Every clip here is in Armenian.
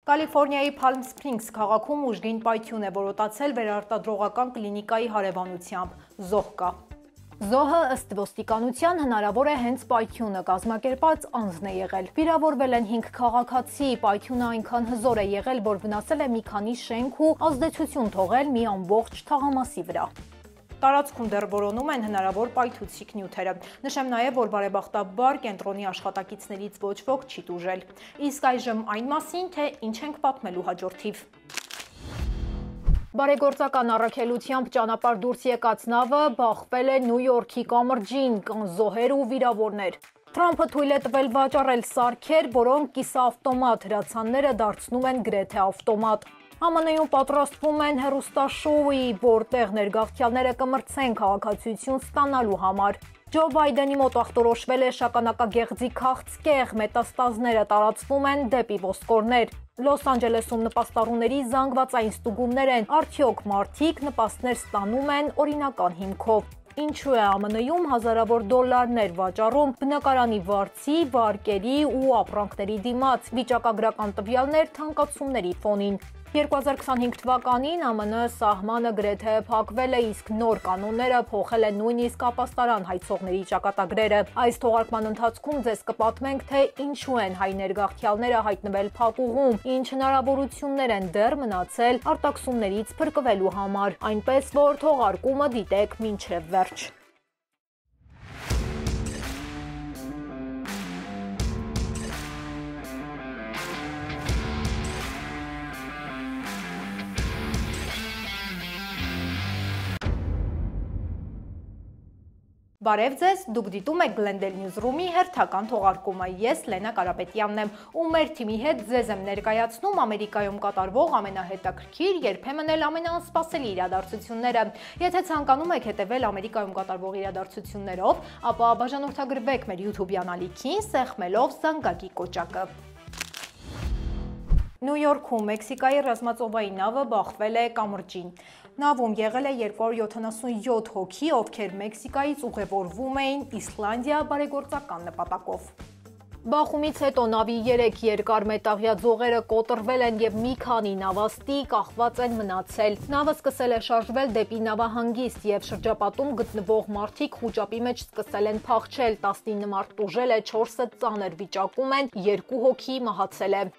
Կալիֆորնիայի Palm Springs քաղաքում ուժգին պայթյուն է որոտացել վերարտադրողական կլինիկայի հարևանությամբ, զոհ կա։ Զոհը ըստ ոստիկանության հնարավոր է հենց պայթյունը կազմակերպած անձն է եղել։ Վիրավորվել են 5 քաղաքացի, պայթյունը այնքան հզոր է եղել, որ վնասել է մի քանի շենք ու ազդեցություն թողել մի ամբողջ թաղամասի վրա։ Տարածքում դեռ որոնում են հնարավոր պայթուցիկ նյութերը։ Նշեմ նաև, որ բարեբախտաբար կենտրոնի աշխատակիցներից ոչ ոք չի տուժել։ Իսկ այժմ այն մասին, թե ինչ ենք պատմելու հաջորդիվ։ Բարեգործական առաքելությամբ ճանապարհ դուրս եկած նավը բախվել է Նյու Յորքի կամրջին, կան զոհեր ու վիրավորներ։ Թրամփը թույլ է տվել վաճառել սարքեր, որոնք կիսաավտոմատ հրացանները դարձնում են գրեթե ավտոմատ։ ԱՄՆ-ում պատրաստվում են հեռուստաշոուի, որտեղ ներգաղթյալները կմրցեն քաղաքացիություն ստանալու համար։ Ջո Բայդենի մոտ ախտորոշվել է շագանակագեղձի քաղցկեղ, մետաստազները տարածվում են դեպի ոսկորներ։ Լոս Անջելեսում նպաստառուների զանգվածային ստուգումներ են, արդյոք մարդիկ նպաստներ ստանում են օրինական հիմքով։ Ինչու է ԱՄՆ-ում հազարավոր դոլարներ վաճառում բնակարանի վարձի, վարկերի ու ապրանքների դիմաց, վիճակագրական տվյալներ թանկացումների ֆոնին։ 2025 թվականին ԱՄՆ սահմանը գրեթե փակվել է, իսկ նոր կանոնները փոխել են նույնիսկ ապաստարան հայցողների ճակատագրերը։ Այս թողարկման ընթացքում ձեզ կպատմենք, թե ինչու են հայ ներգաղթյալները հայտնվել փակուղում, ինչ հնարավորություններ են դեռ մնացել արտաքսումներից փրկվելու համար, այնպես որ թողարկումը դիտեք մինչև վերջ։ Բարև ձեզ, դուք դիտում եք Glendale Newsroom-ի հերթական թողարկումը, ես Լենա Կարապետյանն եմ ու մեր թիմի հետ ձեզ եմ ներկայացնում Ամերիկայում կատարվող ամենահետաքրքիր, երբեմն էլ ամենաանսպասելի իրադարձությունները։ Եթե ցանկանում եք հետևել Ամերիկայում կատարվող իրադարձություններով, ապա բաժանորդագրվեք մեր YouTube-յան ալիքին, սեղմելով զանգակի կոճակը։ Նյու Յորքում Մեքսիկայի ռազմածովային նավը բախվել է կամրջին։ Նավում եղել է 277 հոգի, ովքեր Մեքսիկայից ուղևորվում էին Իսլանդիա բարեգործական նպատակով։ Բախումից հետո նավի 3 երկար մետաղյա ձողերը կոտրվել են եւ մի քանի նավաստի կախված են մնացել։ Նավը սկսել է շարժվել դեպի նավահանգիստ եւ շրջապատում գտնվող մարդիկ խուճապի մեջ սկսել են փախչել, 19 մարդ տուժել է, 4-ը ծանր վիճակում են, 2 հոգի մահացել է։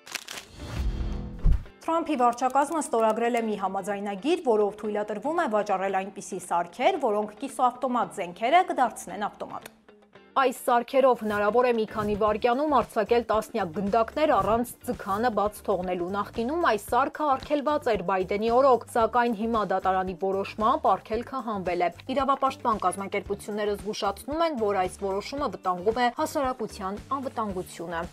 Թրամփի վարչակազմը ստորագրել է մի համաձայնագիր, որով թույլատրվում է վաճառել այնպիսի սարքեր, որոնք կիսոավտոմատ զենքերը կդարձնեն ավտոմատ։ Այս սարքերով հնարավոր է մի քանի վայրկյանում արձակել տասնյակ գնդակներ առանց ձգանը բաց թողնելու։ Նախկինում այս սարքը արգելված էր Բայդենի օրոք, սակայն հիմա դատարանի որոշմամբ արգելքը հանվել է։ Իրավապաշտպան կազմակերպությունները զգուշացնում են, որ այս որոշումը վտանգում է հասարակության անվտանգությունը։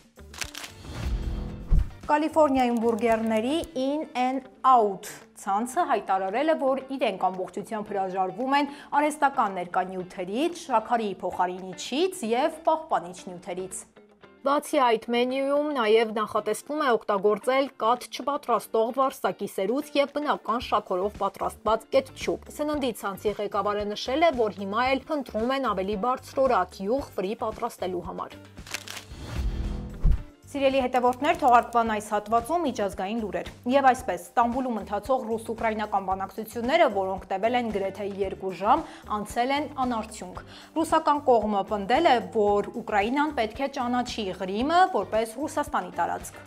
Կալիֆորնիայում բուրգերների In-N-Out ցանցը հայտարարել է, որ իրենք ամբողջությամբ հրաժարվում են արհեստական ներկանյութերից, շաքարի փոխարինիչից եւ պահպանիչ նյութերից։ Բացի այդ, մենյուում նաև նախատեսվում է օգտագործել կաթ չպատրաստող վարսակի սերուց եւ բնական շաքորով պատրաստված կետչուպ։ Սննդի ցանցի ղեկավարը նշել է, որ հիմա էլ փնտրում են ավելի բարձրորակ յուղ ֆրի պատրաստելու համար։ Սիրելի հետևորդներ, թողարկման այս հատվածում միջազգային լուրեր։ Եվ այսպես, Ստամբուլում ընթացող ռուս-ուկրաինական բանակցությունները, որոնք տևել են գրեթե 2 ժամ, անցել են անարդյունք։ Ռուսական կողմը պնդել է, որ Ուկրաինան պետք է ճանաչի Ղրիմը որպես Ռուսաստանի տարածք։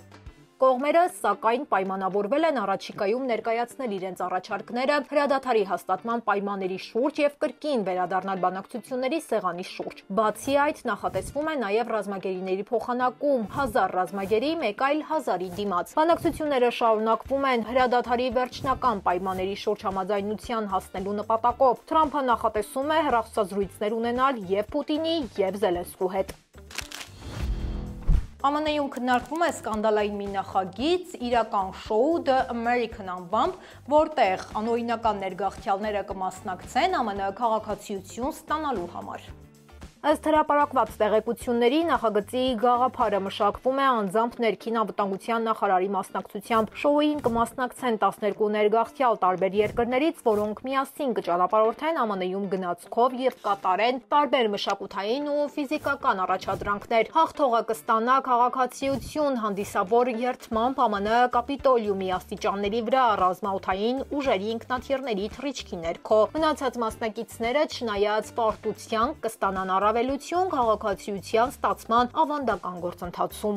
Կողմերը, սակայն, պայմանավորվել են առաջիկայում ներկայացնել իրենց առաջարկները հրադադարի հաստատման պայմանների շուրջ եւ կրկին վերադառնալ բանակցությունների սեղանի շուրջ։ Բացի այդ, նախատեսվում է նաեւ ռազմագերիների փոխանակում 1000 ռազմագերի, մեկ այլ 1000-ի դիմաց։ Բանակցությունները շարունակվում են հրադադարի վերջնական պայմանների շուրջ համաձայնության հասնելու նպատակով։ Թրամփը նախատեսում է հեռախոսազրույցներ ունենալ եւ Պուտինի եւ Զելենսկու հետ։ ԱՄՆ-ում քննարկվում է սկանդալային մի նախագիծ, իրական շոու The American անվամբ, որտեղ անօրինական ներգաղթյալները կմասնակցեն ԱՄՆ քաղաքացիություն ստանալու համար։ Ըստ հրապարակված տեղեկությունների, նախագծի գաղափարը մշակվում է անձամբ ներքին անվտանգության նախարարի մասնակցությամբ։ Շոուին կմասնակցեն 12 ներգաղթյալ տարբեր երկրներից, որոնք միասին կճանապարհորդեն ԱՄՆ-ում գնացքով եւ կատարեն տարբեր մշակութային ու ֆիզիկական առաջադրանքներ։ Հաղթողը կստանա քաղաքացիություն հանդիսավոր երդմամբ ԱՄՆ Կապիտոլիումի աստիճանների վրա ռազմաօդային ուժերի ինքնաթիռների թռիչքի ներքո։ Մնացած մասնակիցները, չնայած պարտության, կստանան առավելություն քաղաքացիության ստացման ավանդական գործընթացում։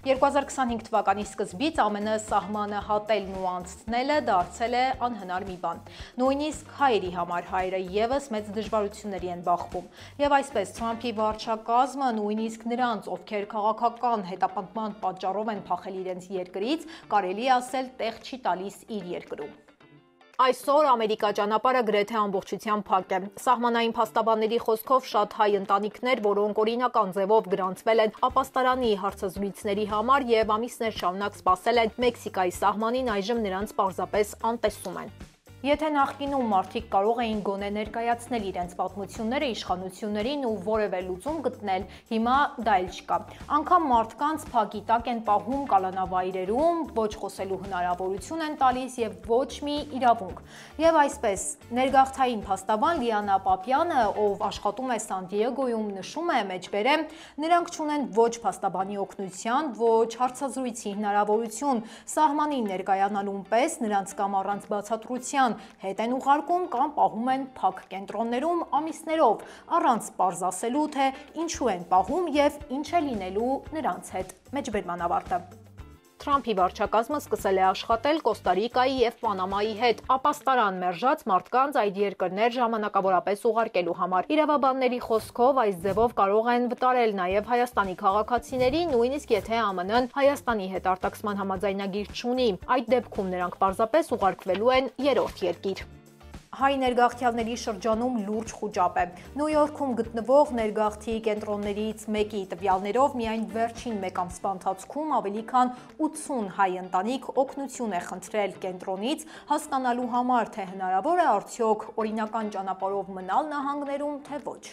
2025 թվականի սկզբից ԱՄՆ սահմանը հատելն ու անցնելը դարձել է անհնար մի բան։ Նույնիսկ հայերի համար հայերը ևս մեծ դժվարությունների են բախվում։ Եվ այսպես Թրամփի վարչակազմը նույնիսկ նրանց, ովքեր քաղաքական հետապնդման պատճառով են փախել իրենց երկրից, կարելի է ասել տեղ չի տալիս իր երկրում։ Այսօր Ամերիկա ճանապարհը գրեթե ամբողջությամբ փակ է։ Սահմանային փաստաբանների խոսքով շատ հայ ընտանիքներ, որոնք օրինական ձևով գրանցվել են ապաստարանի հարցազրույցների համար եւ ամիսներ շարունակ սպասել են Մեքսիկայի սահմանին, այժմ նրանց պարզապես անտեսում են։ Եթե նախկինում մարդիկ կարող էին գոնե ներկայացնել իրենց պատմությունները իշխանություններին ու որևէ լուծում գտնել, հիմա դա էլ չկա։ Անգամ մարդկանց փակի տակ են պահում կալանավայրերում, ոչ խոսելու հնարավորություն են տալիս եւ ոչ մի իրավունք։ Եվ այսպես ներգաղթային փաստաբան Լիանա Պապյանը, ով աշխատում է Սան Դիեգոյում, նշում է մեջբերեմ, նրանք չունեն ոչ փաստաբանի օգնության, ոչ հարցազրույցի հնարավորություն, սահմանին ներկայանալուն պես նրանց կամ առանց բացատրության հետ են ուղարկում կամ պահում են փակ կենտրոններում ամիսներով, առանց պարզ ասելու, թե ինչու են պահում եւ ինչ է լինելու նրանց հետ։ Մեջբերման ավարտը։ Թրամփի վարչակազմը սկսել է աշխատել Կոստարիկայի եւ Պանամայի հետ ապաստարան մերժած մարդկանց այդ երկրներ ժամանակավորապես ուղարկելու համար։ Իրավաբանների խոսքով այս ձևով կարող են վտարել նաեւ Հայաստանի քաղաքացիների, նույնիսկ եթե ԱՄՆ-ն Հայաստանի հետ արտաքսման համաձայնագիր չունի։ Այդ դեպքում նրանք պարզապես ուղարկվելու են երրորդ երկիր։ Հայ ներգաղթյալների շրջանում լուրջ խուճապ է։ Նյու Յորքում գտնվող ներգաղթի կենտրոններից մեկի տվյալներով միայն վերջին մեկ ամսվա ընթացքում ավելի քան 80 հայ ընտանիք օգնություն է խնդրել կենտրոնից, հասկանալու համար, թե հնարավոր է արդյոք օրինական ճանապարհով մնալ նահանգներում, թե ոչ։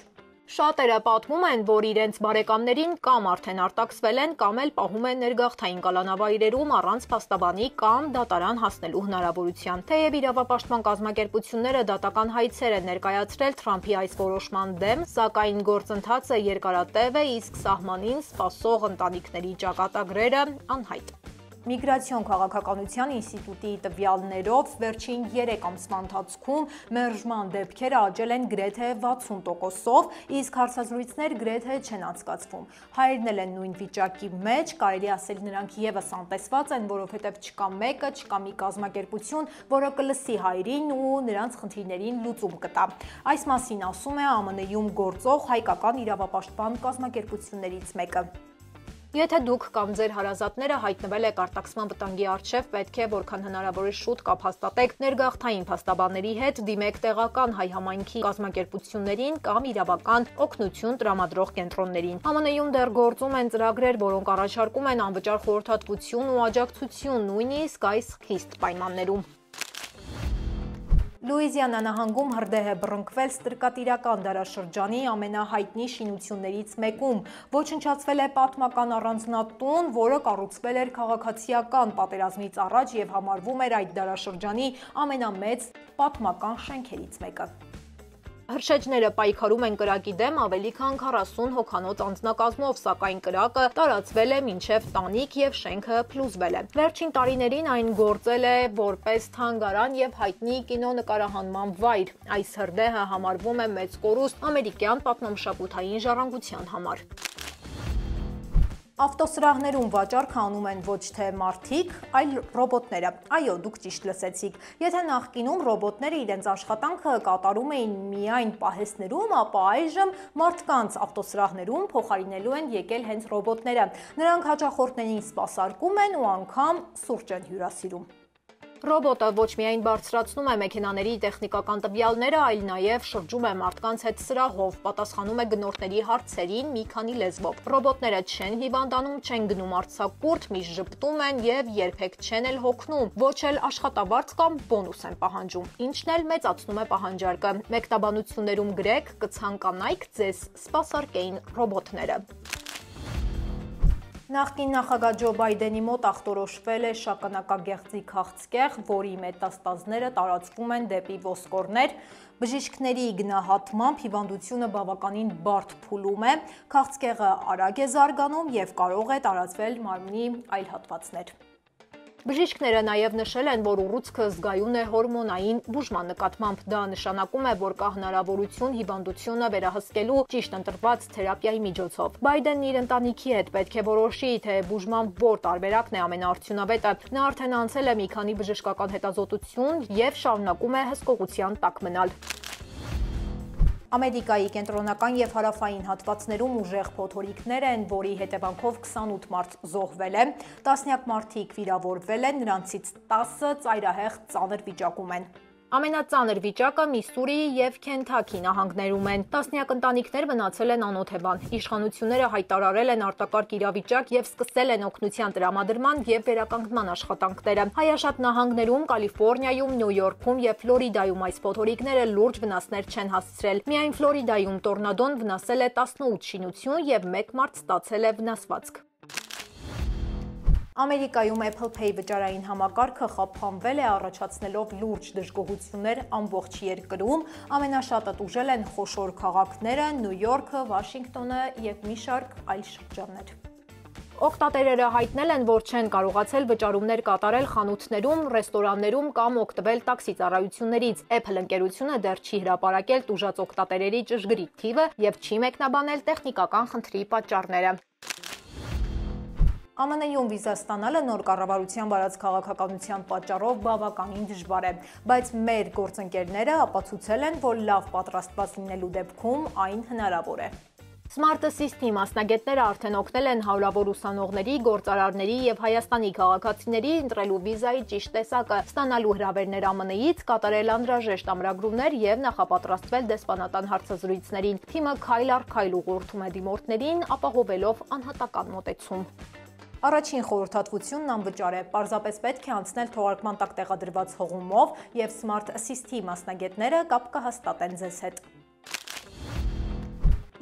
Շատերը պատմում են, որ իրենց բարեկամներին կամ արդեն արտաքսվել են, կամ էլ պահում են ներգաղթային կալանավայրերում առանց փաստաբանի կամ դատարան հասնելու հնարավորության։ Թեև իրավապաշտպան կազմակերպությունները դատական հայցեր են ներկայացրել Թրամփի այս որոշման դեմ, սակայն գործընթացը երկարատև է, իսկ սահմանին սպասող ընտանիքների ճակատագրերը անհայտ։ Միգրացիոն քաղաքականության ինստիտուտի տվյալներով վերջին 3 ամսվա ընթացքում մերժման դեպքերը աճել են գրեթե 60%-ով, իսկ հարցազրույցներ գրեթե չեն անցկացվում։ Հայերն էլ են նույն վիճակի մեջ, կարելի ասել նրանք ևս անտեսված են, որովհետև չկա մեկը, չկա մի կազմակերպություն, որը կլսի հայերին ու նրանց խնդիրներին լուծում կտա։ Այս մասին ասում է ԱՄՆ-ում գործող հայկական իրավապաշտպան կազմակերպություններից մեկը։ Եթե դուք կամ ձեր հարազատները հայտնվել եք արտաքսման վտանգի առջև, պետք է որքան հնարավոր է շուտ կապ հաստատեք ներգաղթային փաստաբանների հետ, դիմեք տեղական հայ համայնքի կազմակերպություններին կամ իրավական օգնություն տրամադրող կենտրոններին։ ԱՄՆ-ում դեռ գործում են ծրագրեր, որոնք առաջարկում են անվճար խորհրդատվություն ու աջակցություն նույնիսկ այս խիստ պայմաններում։ Լուիզիանա նահանգում հրդեհ է բռնկվել ստրկատիրական դարաշրջանի ամենահայտնի շինություններից մեկում։ Ոչնչացվել է պատմական առանձնատուն, որը կառուցվել էր քաղաքացիական պատերազմից առաջ եւ համարվում էր այդ դարաշրջանի ամենամեծ պատմական շենքերից մեկը։ Հրշեջները պայքարում են կրակի դեմ ավելի քան 40 հոգանոց անձնակազմով, սակայն կրակը տարածվել է մինչև տանիք եւ շենքը փլուզվել է։ Վերջին տարիներին այն գործել է որպես թանգարան եւ հայտնի կինոնկարահանման վայր։ Այս հրդեհը համարվում է մեծ կորուստ ամերիկյան պատմամշակութային ժառանգության համար։ Ավտոսրահներում վաճառք անում են ոչ թե մարդիկ, այլ ռոբոտները։ Այո, դուք ճիշտ լսեցիք։ Եթե նախկինում ռոբոտները իրենց աշխատանքը կատարում էին միայն պահեստներում, ապա այժմ մարդկանց ավտոսրահներում փոխարինելու են եկել հենց ռոբոտները։ Նրանք հաճախորդներին սպասարկում են ու անգամ սուրճ են հյուրասիրում։ Ռոբոտը ոչ միայն բարձրացնում է մեքենաների տեխնիկական տվյալները, այլ նաև շրջում է մարդկանց հետ սրահով, պատասխանում է գնորդների հարցերին մի քանի լեզվով։ Ռոբոտները չեն հիվանդանում, չեն գնում արձակուրդ, միշտ ժպտում են եւ երբեք չեն էլ հոգնում, ոչ էլ աշխատավարձ կամ բոնուս են պահանջում, ինչն էլ մեծացնում է պահանջարկը։ Մեկնաբանություններում գրեք կցանկանայիք ձեզ սպասարկեին ռոբոտները։ Նախկին նախագահ Ջո Բայդենի մոտ ախտորոշվել է շագանակագեղձի քաղցկեղ, որի մետաստազները տարածվում են դեպի ոսկորներ։ Բժիշկների գնահատմամբ հիվանդությունը բավականին բարդ փուլում է, քաղցկեղը արագ է զարգանում եւ կարող է տարածվել մարմնի այլ հատվածներ։ Բժիշկները նաև նշել են, որ ուռուցքը զգայուն է հորմոնային բուժման նկատմամբ։ Դա նշանակում է, որ կա հնարավորություն հիվանդությունը վերահսկելու ճիշտ ընտրված թերապիայի միջոցով։ Բայդենն իր ընտանիքի հետ պետք է որոշի, թե բուժման որ տարբերակն է ամենաարդյունավետը։ Նա արդեն անցել է մի քանի բժշկական հետազոտություն եւ շարունակում է հսկողության տակ մնալ։ Ամերիկայի կենտրոնական եւ հարավային հատվածներում ուժեղ փոթորիկներ են, որի հետևանքով 28 մարդ զոհվել է, տասնյակ մարդիկ վիրավորվել են, նրանցից 10-ը ծայրահեղ ծանր վիճակում են։ Ամենածանր վիճակը Միսսուրիի եւ Քենթաքի նահանգներում են։ Տասնյակ ընտանիքներ մնացել են անօթևան։ Իշխանությունները հայտարարել են արտակարգ իրավիճակ եւ սկսել են օգնության տրամադրման եւ վերականգնման աշխատանքները։ Հայաշատ նահանգներում, Կալիֆոռնիայում, Նյու Յորքում եւ Ֆլորիդայում այս փոթորիկները լուրջ վնասներ չեն հասցրել։ Միայն Ֆլորիդայում տորնադոն վնասել է 18 շինություն եւ 1 մարդ ստացել է վնասվածք։ Ամերիկայում Apple Pay վճարային համակարգը խափանվել է, առաջացնելով լուրջ դժգոհություններ ամբողջ երկրում։ Ամենաշատը տուժել են խոշոր քաղաքները՝ Նյու Յորքը, Վաշինգտոնը եւ մի շարք այլ շրջաններ։ Օգտատերերը հայտնել են, որ չեն կարողացել վճարումներ կատարել խանութներում, ռեստորաններում կամ օգտվել տաքսի ծառայություններից։ Apple ընկերությունը դեռ չի հրապարակել տուժած օգտատերերի ճշգրիտ թիվը եւ չի մեկնաբանել տեխնիկական խնդրի պատճառները։ ԱՄՆ-ում վիզա ստանալը նոր կառավարության վարած քաղաքականության պատճառով բավականին դժվար է, բայց մեր գործընկերները ապացուցել են, որ լավ պատրաստված լինելու դեպքում այն հնարավոր է։ Smart Assist-ի մասնագետները արդեն օգնել են հարյուրավոր ուսանողների, գործարարների եւ Հայաստանի քաղաքացիների ընտրելու վիզայի ճիշտ տեսակը, ստանալու հրավերներ ԱՄՆ-ից, կատարել անհրաժեշտ ամրագրումներ եւ նախապատրաստվել դեսպանատան հարցազրույցներին։ Թիմը քայլ առ քայլ ուղղորդում է դիմորդներին, ապահովելով անհատական մոտեցում։ Առաջին խորհրդատվությունն անվճար է, պարզապես պետք է անցնել թողարկման տակ տեղադրված հղումով եւ Smart Assist-ի մասնագետները կապ կհաստատեն ձեզ հետ։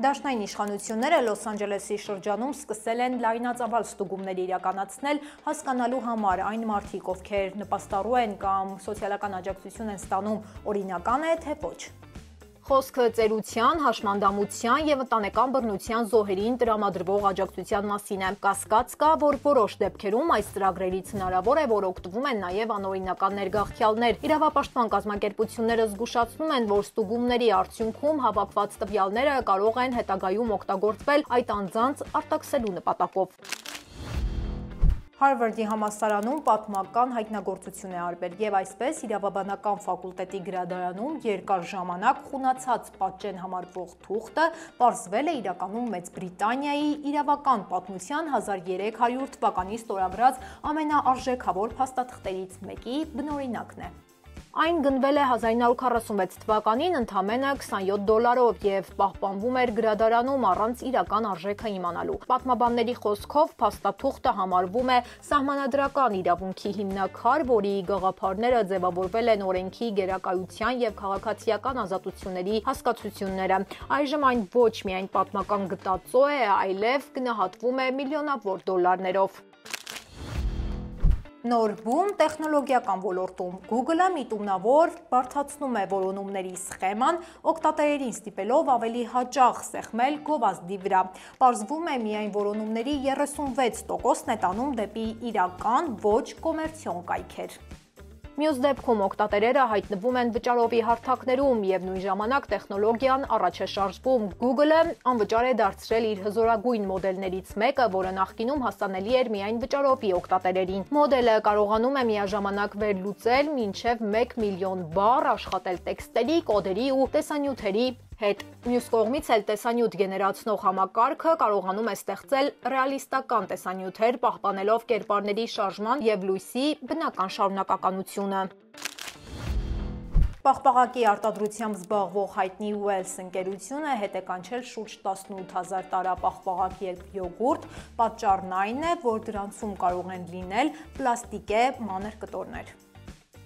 Դաշնային իշխանությունները Լոս Անջելեսի շրջանում սկսել են լայնածավալ ստուգումներ իրականացնել, հասկանալու համար այն մարդիկ, ովքեր նպաստառու են կամ սոցիալական աջակցություն են ստանում, օրինական է, թե ոչ։ Խոսքը ծերության, հաշմանդամության եւ ընտանեկան բռնության զոհերին տրամադրվող աջակցության մասին է։ Կասկած կա, որ որոշ դեպքերում այս ծրագրերից հնարավոր է, որ օգտվում են նաեւ անօրինական ներգաղթյալներ։ Իրավապաշտպան կազմակերպությունները զգուշացնում են, որ ստուգումների արդյունքում հավաքված տվյալները կարող են հետագայում օգտագործվել այդ անձանց արտաքսելու նպատակով։ Հարվարդի համալսարանում պատմական հայտնագործություն է արվել եւ այսպես իրավաբանական ֆակուլտետի գրադարանում երկար ժամանակ խունացած պատճեն համարվող թուղթը պարզվել է իրականում Մեծ Բրիտանիայի իրավական պատմության 1300 թվականի ստորագրած ամենաարժեքավոր փաստաթղթերից մեկի բնօրինակն է։ Այն գնվել է 1946 թվականին ընդամենը $27 եւ պահպանվում էր գրադարանում առանց իրական արժեքը իմանալու։ Պատմաբանների խոսքով փաստաթուղթը համարվում է սահմանադրական իրավունքի հիմնաքար, որի գաղափարները ձևավորվել են օրենքի գերակայության եւ քաղաքացիական ազատությունների հասկացությունները։ Այժմ այն ոչ միայն պատմական գտածո է, այլև գնահատվում է միլիոնավոր դոլարներով։ Նոր բում տեխնոլոգիական ոլորտում Google-ը միտումնավոր բարդացնում է որոնումների սխեման, օգտատերերին ստիպելով ավելի հաճախ սեղմել գովազդի վրա։ Պարզվում է միայն որոնումների 36%-ն է տանում դեպի իրական, ոչ կոմերցիոն կայքեր։ Մյուս դեպքում օգտատերերը հայտնվում են վճարովի հարթակներում եւ նույն ժամանակ տեխնոլոգիան առաջ է շարժվում։ Google-ը անվճար է դարձրել իր հզորագույն մոդելներից մեկը, որը նախկինում հասանելի էր միայն վճարովի օգտատերերին։ Մոդելը կարողանում է միաժամանակ վերլուծել մինչև 1 միլիոն բառ, աշխատել տեքստերի, կոդերի ու տեսանյութերի հետ։ Մյուս կողմից էլ տեսանյութ գեներացնող համակարգը կարողանում է ստեղծել ռեալիստական տեսանյութեր, պահպանելով կերպարների շարժման եւ լույսի բնական շարունակականությունը։ Պաղպաղակի արտադրությամբ զբաղվող հայտնի Wells ընկերությունը հետ է կանչել շուրջ 18000 տարապաղպաղակ յոգուրտ, պատճառն այն է, որ դրանցում կարող են լինել պլաստիկե մանր կտորներ։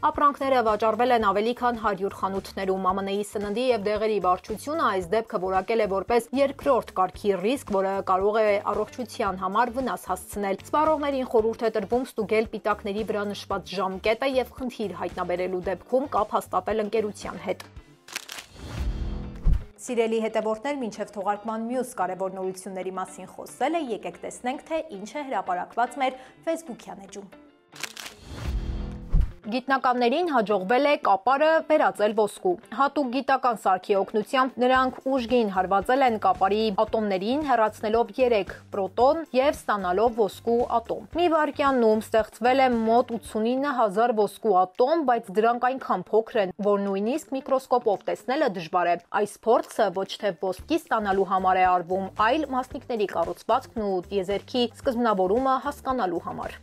Ապրանքները վաճառվել են ավելի քան 100 խանութներում։ ԱՄՆ-ի սննդի եւ դեղերի վարչությունը այս դեպքը որակել է որպես երկրորդ կարգի ռիսկ, որը կարող է առողջության համար վնաս հասցնել։ Սպառողներին խորհուրդ է տրվում ստուգել պիտակների վրա նշված ժամկետը եւ խնդիր հայտնաբերելու դեպքում կապ հաստատել ընկերության հետ։ Սիրելի հետևորդներ, մինչև թողարկման մյուս կարևոր նորությունների մասին խոսելը, եկեք տեսնենք, թե ինչ է հրապարակված մեր Facebook-յան էջում։ Գիտնականներին հաջողվել է կապարը վերածել ոսկու։ Հատուկ գիտական սարքի օգնությամբ նրանք ուժգին հարվածել են կապարի ատոմներին, հեռացնելով 3 պրոտոն եւ ստանալով ոսկու ատոմ։ Մի վայրկյանում ստեղծվել է մոտ 89000 ոսկու ատոմ, բայց դրանք այնքան փոքր են, որ նույնիսկ միկրոսկոպով տեսնելը դժվար է։ Այս փորձը ոչ թե ոսկի ստանալու համար է արվում, այլ մասնիկների կառուցվածքն ու տիեզերքի սկզբնավորումը հասկանալու համար։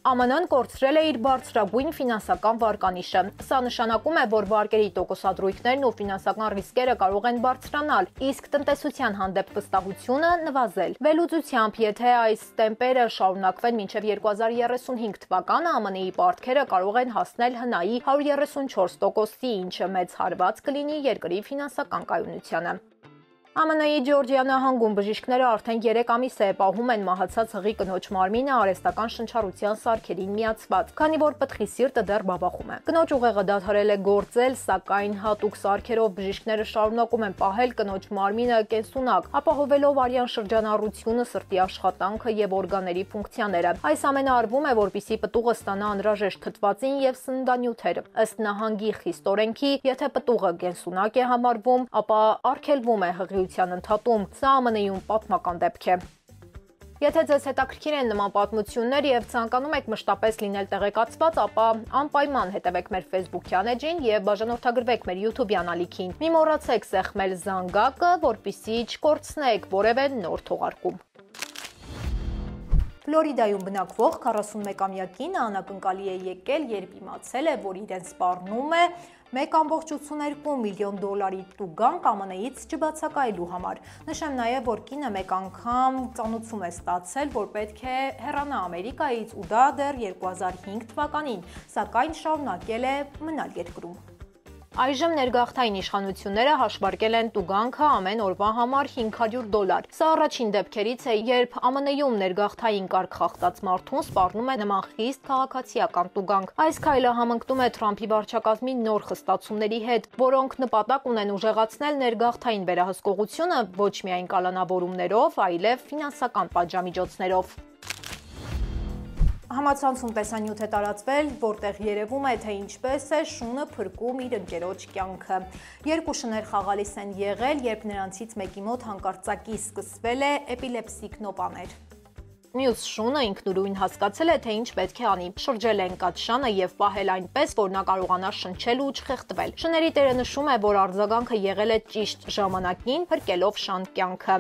ԱՄՆ-ն կորցրել է իր բարձրագույն ֆինանսական վարկանիշը։ Սա նշանակում է, որ վարկերի տոկոսադրույքներն ու ֆինանսական ռիսկերը կարող են բարձրանալ, իսկ տնտեսության հանդեպ վստահությունը նվազել։ Վերլուծությամբ, եթե այս տեմպերը շարունակվեն մինչև 2035 թվականը, ԱՄՆ-ի պարտքերը կարող են հասնել հնայի 134%-ի, ինչը մեծ հարված կլինի երկրի ֆինանսական կայունությանը։ ԱՄՆ-ի Ջորջիա նահանգում բժիշկները արդեն 3 ամիս է պահում են մահացած հղի կնոջ մարմինը արհեստական շնչառության սարքերին միացված, քանի որ պտղի սիրտը դեռ բաբախում է։ Կնոջ ուղեղը դադարել է գործել, սակայն հատուկ սարքերով բժիշկները շարունակում են պահել կնոջ մարմինը կենսունակ, ապահովելով արյան շրջանառությունը, սրտի աշխատանքը եւ օրգանների ֆունկցիաները։ Այս ամենը արվում է, որպեսզի պտուղը ստանա անհրաժեշտ թթվածին եւ սննդանյութեր։ Ըստ նահանգի խիստ օրենքի, եթե պտուղը կենսունակ է համարվում, ապա արգելվում է հղի ընդհատում։ Սա ԱՄՆ-ում պատմական դեպք է։ Եթե ձեզ հետաքրքիր են նման պատմություններ եւ ցանկանում եք մշտապես լինել տեղեկացված, ապա անպայման հետևեք մեր Facebook-յան էջին եւ բաժանորդագրվեք մեր YouTube-յան ալիքին։ Մի մոռացեք սեղմել զանգակը, որպեսզի չկորցնեք որևէ նոր թողարկում։ Ֆլորիդայում բնակվող 41-ամյա կինը անակնկալի է եկել, երբ իմացել է, որ իրեն սպառնում է $1.82 միլիոն տուգանք ԱՄՆ-ից չբացակայելու համար։ Նշեմ նաև, որ կինը մեկ անգամ ծանուցում է ստացել, որ պետք է հեռանա Ամերիկայից ու դա դեռ 2005 թվականին, սակայն շարունակել է մնալ երկրում։ Այժմ ներգաղթային իշխանությունները հաշվարկել են տուգանքը ամեն օրվա համար $500։ Սա առաջին դեպքերից է, երբ ԱՄՆ-ում ներգաղթային կարգ խախտած մարդուն սպառնում է նման խիստ քաղաքացիական տուգանք։ Այս քայլը համընկնում է Թրամփի վարչակազմի նոր խստացումների հետ, որոնք նպատակ ունեն ուժեղացնել ներգաղթային վերահսկողությունը ոչ միայն կալանավորումներով, այլև ֆինանսական պատժամիջոցներով։ Համացանցում տեսանյութ է տարածվել, որտեղ երևում է, թե ինչպես է շունը փրկում իր ընկերոջ կյանքը։ Երկու շներ խաղալիս են եղել, երբ նրանցից մեկի մոտ հանկարծակի սկսվել է էպիլեպսիկ նոպաներ։ Մյուս շունը ինքնուրույն հասկացել է, թե ինչ պետք է անի։ Շրջել է ընկած շանը եւ պահել այնպես, որ նա կարողանա շնչել ու չխեղդվել։ Շների տերը նշում է, որ արձագանքը եղել է ճիշտ ժամանակին, փրկելով շան կյանքը։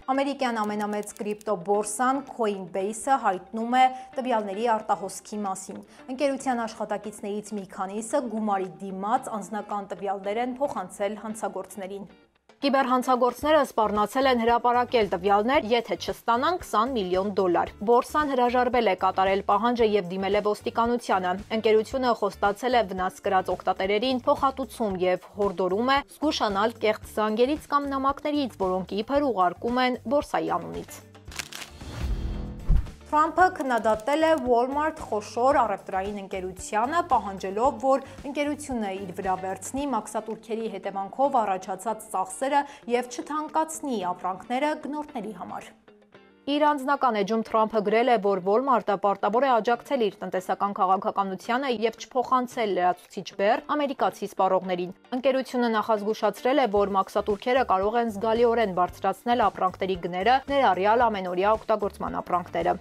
Ամերիկյան ամենամեծ կրիպտո բորսան Coinbase-ը հայտնում է տվյալների արտահոսքի մասին։ Ընկերության աշխատակիցներից մի քանիսը գումարի դիմաց անձնական տվյալներ են փոխանցել հանցագործներին։ Կիբերհանցագործները սպառնացել են հրապարակել տվյալներ, եթե չստանան $20 միլիոն։ Բորսան հրաժարվել է կատարել պահանջը եւ դիմել է ոստիկանությանը։ Ընկերությունը խոստացել է վնաս կրած օգտատերերին փոխհատուցում եւ հորդորում է զգուշանալ կեղծ զանգերից կամ նամակներից, որոնք իբր ուղարկում են բորսայի անունից։ Թրամփը քննադատել է Walmart խոշոր առևտրային ընկերությանը, պահանջելով, որ ընկերությունը իր վրա վերցնի մաքսատուրքերի հետևանքով առաջացած ծախսերը եւ չթանկացնի ապրանքները գնորդների համար։ Իր անձնական էջում Թրամփը գրել է, որ Walmart-ը պարտավոր է աջակցել իր տնտեսական քաղաքականությանը եւ չփոխանցել լրացուցիչ բեռ ամերիկացի սպառողներին։ Ընկերությունը նախազգուշացրել է, որ մաքսատուրքերը կարող են զգալիորեն բարձրացնել ապրանքների գները, ներառյալ ամենօրյա օգտագործման ապրանքները։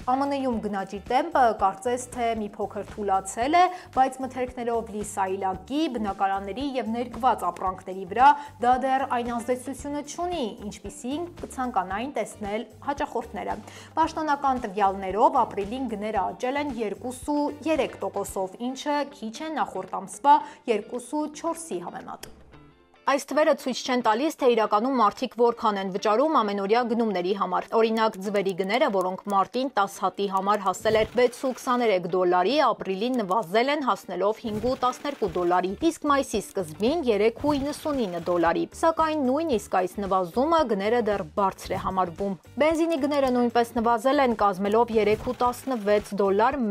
ԱՄՆ-ում գնաճի տեմպը կարծես թե մի փոքր թուլացել է, բայց մթերքներով լի սայլակի, բնակարանների եւ ներկված ապրանքների վրա դա դեռ այն ազդեցությունը չունի, ինչպիսին կցանկանային տեսնել հաճախորդները։ Պաշտոնական տվյալներով ապրիլին գները աճել են 2.3%-ով, ինչը քիչ է նախորդ ամսվա 2.4-ի համեմատ։ Այս թվերը ցույց չեն տալիս, թե իրականում մարդիկ որքան են վճարում ամենօրյա գնումների համար։ Օրինակ, ձվերի գները, որոնք մարտին 10 հատի համար հասել էր $6.23, ապրիլին նվազել են, հասնելով $5.12, իսկ մայիսի սկզբին $3.99։ Սակայն նույնիսկ այս նվազումը գները դեռ բարձր է համարվում։ Բենզինի գները նույնպես նվազել են, կազմելով $3.16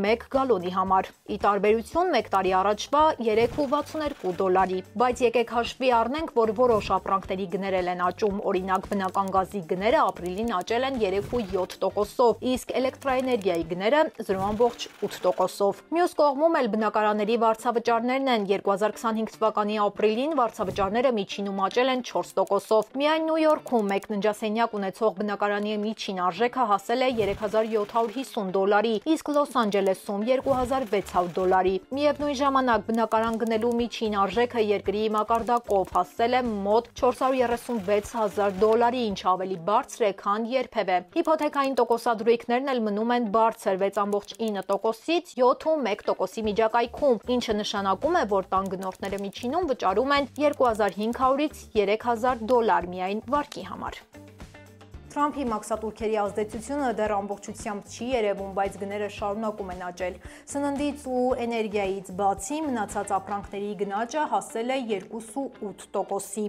1 գալոնի համար, ի տարբերություն մեկ տարի առաջվա $3.62, բայց եկեք հաշվի առնենք, որ որոշ ապրանքների գներել են աճում, օրինակ բնական գազի գները ապրիլին աճել են 3.7%-ով, իսկ էլեկտրաէներգիայի գները 0.8%-ով։ Մյուս կողմում էլ բնակարանների վարձավճարներն են 2025 թվականի ապրիլին վարձավճարները միջինում աճել են 4%-ով։ Միայն Նյու Յորքում մեկ ննջասենյակ ունեցող բնակարանի միջին արժեքը հասել է $3.750, իսկ Լոս Անջելեսում $2.600։ Միևնույն ժամանակ բնակարան գնելու միջին արժեքը երկրի մակարդակով հասել է մոտ $436,000, ինչ ավելի բարձր է, քան երբևէ։ Հիփոթեքային տոկոսադրույքներն էլ մնում են բարձր 6.9%-ից 7.1%-ի միջակայքում, ինչը նշանակում է, որ տան գնորդները միջինում վճարում են $2,500-ից $3,000 միայն վարկի համար։ Թրամփի մաքսատուրքերի ազդեցությունը դեռ ամբողջությամբ չի երևում, բայց գները շարունակում են աճել։ Սննդից ու էներգիայից բացի մնացած ապրանքների գնաճը հասել է 2.8%-ի։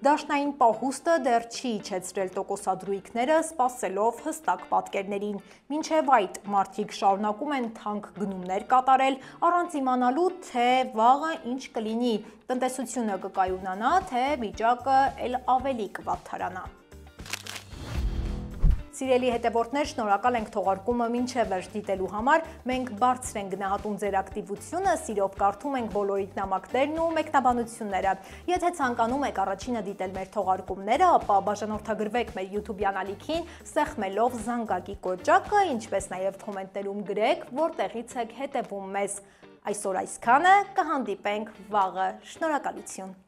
Դաշնային պահուստը դեռ չի իջեցրել տոկոսադրույքները, սպասելով հստակ պատկերներին։ Մինչև այդ մարդիկ շարունակում են թանկ գնումներ կատարել, առանց իմանալու, թե վաղը ինչ կլինի, տնտեսությունը կկայունանա, թե վիճակը էլ ավելի կվատթարանա։ Սիրելի հետևորդներ, շնորհակալ ենք թողարկումը մինչև վերջ դիտելու համար։ Մենք բարձր ենք գնահատում ձեր ակտիվությունը, սիրով կարդում ենք բոլորիդ նամակներն ու մեկնաբանությունները։ Եթե ցանկանում եք առաջինը դիտել մեր թողարկումները, ապա բաժանորդագրվեք մեր YouTube-յան ալիքին, սեղմելով զանգակի կոճակը, ինչպես նաև կոմենտներում գրեք, որտեղից եք հետևում մեզ։ Այսօր այսքանը, կհանդիպենք վաղը։ Շնորհակալություն։